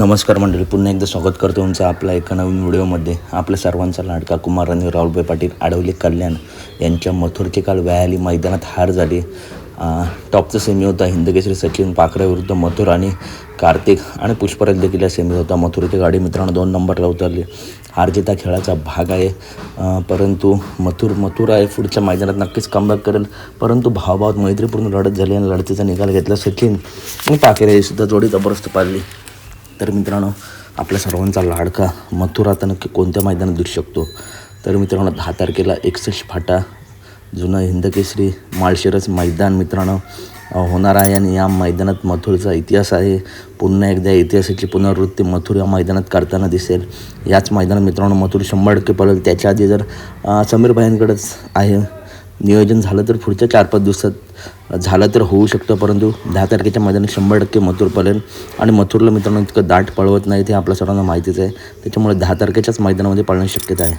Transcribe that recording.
नमस्कार मंडळी, पुन्हा एकदा स्वागत करतो तुमचं आपल्या एका नवीन व्हिडिओमध्ये. आपल्या सर्वांचा लाडका कुमार आणि राहुलभाई पाटील आडवले कल्याण यांच्या मथुरची काल व्यायाली मैदानात हार झाली. टॉपचा सेमी होता. हिंदकेसरी सचिन पाखरे विरुद्ध मथुर आणि कार्तिक आणि पुष्पराज देखील या सेमी होता. मथुरची गाडी मित्रांनो 2 नंबरला उतरली. हार जीत खेळाचा भाग आहे, परंतु मथुर आहे पुढच्या मैदानात नक्कीच कमबॅक करेल. परंतु भावाभावात मैत्रीपूर्ण लढत झाली आणि लढतीचा निकाल घेतला सचिन आणि पाखरे ही सुद्धा जोडी जबरदस्त पाडली. तर मित्रांनो, आपल्या सर्वांचा लाडका मथुर आता नक्की कोणत्या मैदानात दिसू शकतो? तर मित्रांनो 10 तारखेला 61 फाटा जुनं हिंदकेसरी माळशिरस मैदान मित्रांनो होणार आहे आणि या मैदानात मथुरचा इतिहास आहे. पुन्हा एकदा इतिहासाची पुनरावृत्ती मथुर या मैदानात करताना दिसेल. याच मैदानात मित्रांनो मथुर 100% पळेल. त्याच्या आधी जर समीर भाईंकडेच आहे, नियोजन झालं तर पुढच्या 4-5 दिवसात झालं तर होऊ शकतं. परंतु 10 तारखेच्या मैदानात 100% मथुर पळेल आणि मथुरला मित्रांनो इतकं दाट पळवत नाही, ते आपल्या सर्वांना माहितीच आहे. त्याच्यामुळे 10 तारखेच्याच मैदानामध्ये पळण्याची शक्यता आहे.